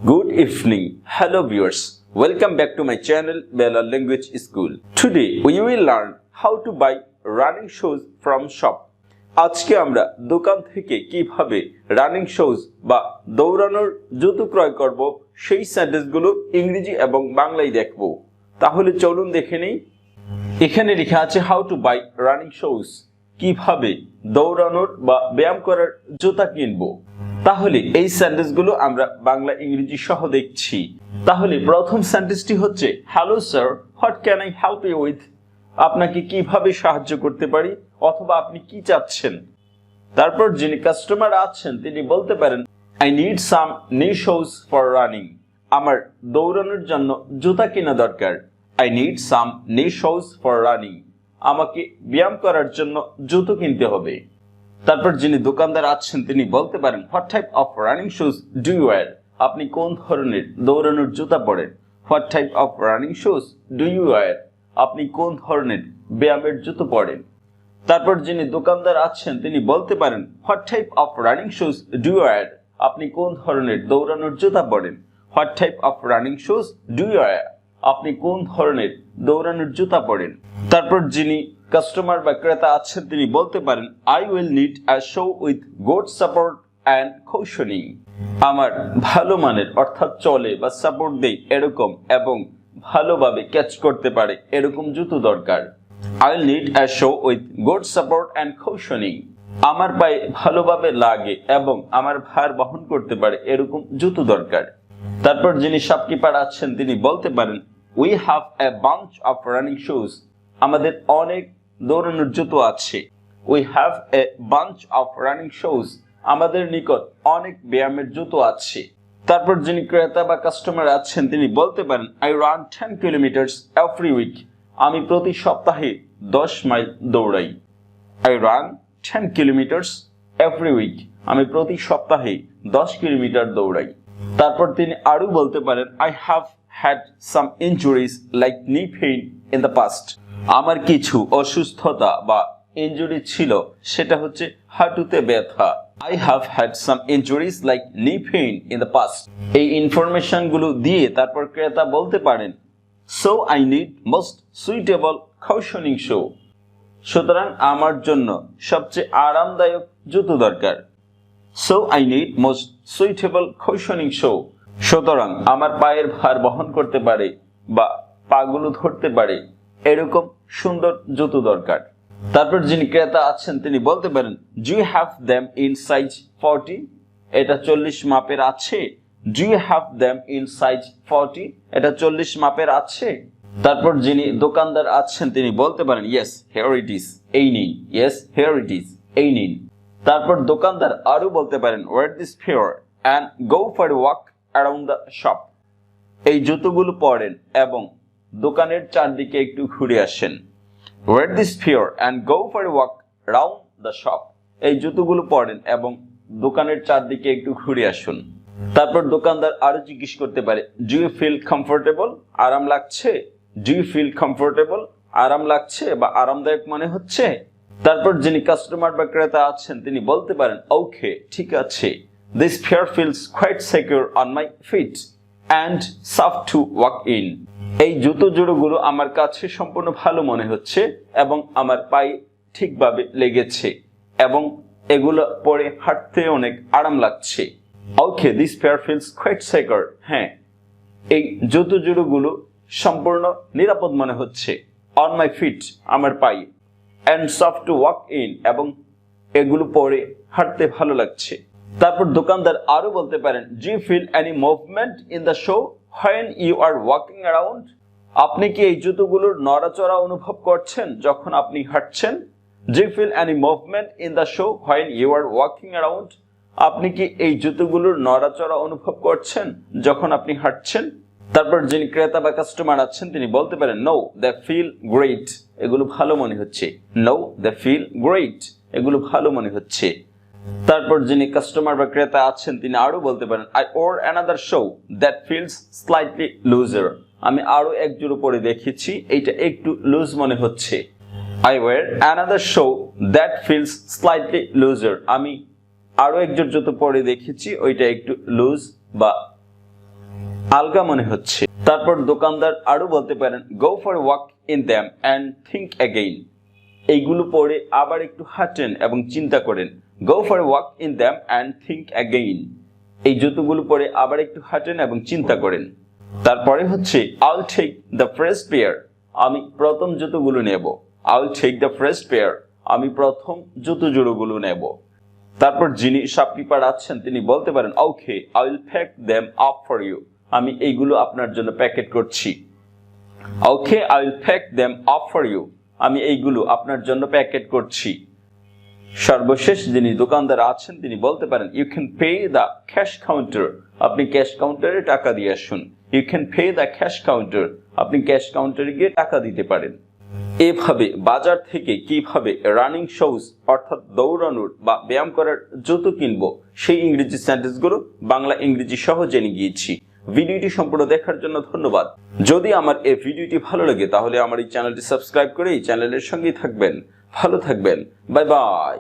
Good evening, hello viewers. Welcome back to my channel Bangla Language School. Today we will learn how to buy running shoes from shop. আজকে আমরা দোকান থেকে কিভাবে running shoes বা দৌড়ানোর জুতো ক্রয় করব সেই সেন্টেন্সগুলো ইংরেজি এবং বাংলায় দেখব। তাহলে চলুন দেখে নেই। এখানে লেখা আছে how to buy running shoes, কিভাবে দৌড়ানোর বা ব্যায়াম করার জুতা কিনবো। তাহলে এই সেন্টেন্সগুলো আমরা বাংলা ইংরেজি সহ দেখছি। তাহলে প্রথম সেন্টেন্সটি হচ্ছে hello sir, what can I help you with? আপনাকে কিভাবে সাহায্য করতে পারি অথবা আপনি কি চাচ্ছেন। তারপর যিনি কাস্টমার আছেন তিনি বলতে পারেন I need some new shoes for running. আমার দৌড়ানোর জন্য জুতা কেনা দরকার। I need some new shoes for running. আমাকে ব্যায়াম করার জন্য জুতো কিনতে হবে। তারপর যিনি দোকানদার আছেন তিনি বলতে পারেন what type of running shoes do you wear? আপনি কোন ধরনের দৌড়ানোর জুতা পরেন। What type of running shoes do you wear? আপনি কোন ধরনের ব্যায়ামের জুতো পরেন। তারপর যিনি দোকানদার আছেন তিনি বলতে পারেন what type of running shoes do you wear? আপনি কোন ধরনের দৌড়ানোর জুতা পরেন। What type of running shoes do you wear? আপনি কোন ধরনের দৌড়ানোর জুতা পরেন। তারপর যিনি কাস্টমার বা ক্রেতা আছেন তিনি বলতে পারেন I will need a shoe with good support and cushioning. আমার ভালো মানের অর্থাৎ চলে বা সাপোর্ট দেয় এরকম এবং ভালোভাবে ক্যাচ করতে পারে এরকম জুতো দরকার। I will need a shoe with good support and cushioning. আমার পায়ে ভালোভাবে লাগে এবং আমার ভার বহন করতে পারে এরকম জুতো দরকার। তারপর যিনি শপকিপার আছেন তিনি বলতে পারেন we have a bunch of running shoes. আমাদের অনেক দৌড়ানোর জুতো আছে। We have a bunch of running shoes. আমাদের নিকট অনেক ব্যায়ামের জুতো আছে। তারপর যিনি ক্রেতা বা কাস্টমার আছেন তিনি বলতে পারেন I run 10 kilometres every week. আমি প্রতি সপ্তাহে 10 মাইল দৌড়াই। I run 10 kilometres every week. আমি প্রতি সপ্তাহে 10 কিলোমিটার দৌড়াই। তারপর তিনি আরো বলতে পারেন I have had some injuries like knee pain in the past. আমার কিছু অসুস্থতা বা ইনজুরি ছিল, সেটা হচ্ছে হাঁটুতে ব্যথা। I have had some injuries like knee pain in the past. এই ইনফরমেশন গুলো দিয়ে তারপর ক্রেতা বলতে পারেন so I need most suitable cushioning shoe. সুতরাং আমার জন্য সবচেয়ে আরামদায়ক জুতো দরকার। So I need most suitable cushioning shoe. সুতরাং আমার পায়ের ভার বহন করতে পারে বা পাগুলো ধরতে পারে এরকম সুন্দর জুতো দরকার। তারপর যিনি ক্রেতা আছেন তিনি বলতে পারেন do you have them in size 40? এটা 40 মাপের আছে। Do you have them in size 40? এটা 40 মাপের আছে। তারপর যিনি দোকানদার আছেন তিনি বলতে পারেন ইয়েস হিয়ার ইট ইজ, এই নিন। ইয়েস হিয়ার ইট ইজ, এই নিন। তারপর দোকানদার আরো বলতে পারেন wear this pair and go for walk around the shop. এই জুতোগুলো পরেন এবং দোকানের চারদিকে একটু ঘুরে আসেন। Wear this pair and go for walk around the shop. এই জুতোগুলো পরেন এবং দোকানের চারদিকে একটু ঘুরে আসুন। তারপর দোকানদার আরো জিজ্ঞেস করতে পারে ডু ইউ ফিল কমফোর্টেবল? আরাম লাগছে? Do you feel comfortable? আরাম লাগছে বা আরামদায়ক মনে হচ্ছে? তারপর যিনি কাস্টমার বা ক্রেতা আছেন তিনি বলতে পারেন ওকে, ঠিক আছে। This pair feels quite secure on my feet and soft to walk in. এই জুতো জোড়াগুলো আমার কাছে সম্পূর্ণ ভালো মনে হচ্ছে এবং আমার পায়ে ঠিকভাবে লেগেছে এবং এগুলো পরে হাঁটতে অনেক আরাম লাগছে। Okay, this pair feels quite secure. হ্যাঁ, এই জুতো জোড়াগুলো সম্পূর্ণ নিরাপদ মনে হচ্ছে। অন মাই ফিট, আমার পায়ে। And soft to walk in, এবং এগুলো পরে হাঁটতে ভালো লাগছে। তারপর দোকানদার আরো বলতে পারেন do you feel any movement in the shoe when you are walking around? আপনি কি এই জুতোগুলোর নড়াচড়া অনুভব করছেন যখন আপনি হাঁটছেন? Do you feel any movement in the shoe when you are walking around? আপনি কি এই জুতোগুলোর নড়াচড়া অনুভব করছেন যখন আপনি হাঁটছেন? তারপর যিনি ক্রেতা বা কাস্টমার আছেন তিনি বলতে পারেন নো দে ফিল গ্রেট। এগুলো ভালো মনে হচ্ছে। No they feel great. এগুলো ভালো মনে হচ্ছে। তারপর যিনি কাস্টমার বা ক্রেতা আছেন তিনি আরো বলতে পারেন I or another shoe that feels slightly looser. আমি আরো এক জোড়া পরে দেখেছি, এইটা একটু লুজ মনে হচ্ছে। I wear another shoe that feels slightly looser. আমি আরো এক জোড়া জুতো পরে দেখেছি, ওইটা একটু লুজ বা আলগা মনে হচ্ছে। তারপর দোকানদার আরো বলতে পারেন গো for walk in them and think again. এইগুলো পরে আবার একটু হাঁটেন এবং চিন্তা করেন। গো for walk in them and think again. এই জুতোগুলো পরে আবার একটু হাঁটেন এবং চিন্তা করেন। তারপরে হচ্ছে আইল টেক দ্য ফার্স্ট পেয়ার। আমি প্রথম জুতোগুলো নেব। আইল টেক দ্য ফার্স্ট পেয়ার। আমি প্রথম জুতো জোড়াগুলো নেব। তারপর যিনি শপকিপার আছেন তিনি বলতে পারেন okay I will pack them up for you. আমি এইগুলো আপনার জন্য প্যাকেট করছি। Okay I will pack them up for you. আমি এইগুলো আপনার জন্য প্যাকেট করছি। সর্বশেষ যিনি দোকানদার আছেন তিনি বলতে পারেন you can pay the cash counter. আপনি ক্যাশ কাউন্টারে টাকা দিয়ে আসুন। You can pay the cash counter. আপনি ক্যাশ কাউন্টারে গিয়ে টাকা দিতে পারেন। এভাবে বাজার থেকে কিভাবে রানিং শুজ অর্থাৎ দৌড়ানোর বা ব্যায়াম করার জুতো কিনবো সেই ইংরেজি সেন্টেন্সগুলো বাংলা ইংরেজি সহ জেনে গিয়েছি। ভিডিওটি সম্পূর্ণ দেখার জন্য ধন্যবাদ। যদি আমার এই ভিডিওটি ভালো লাগে তাহলে আমার এই চ্যানেলটি সাবস্ক্রাইব করে এই চ্যানেলের সঙ্গেই থাকবেন। ভালো থাকবেন। Bye bye.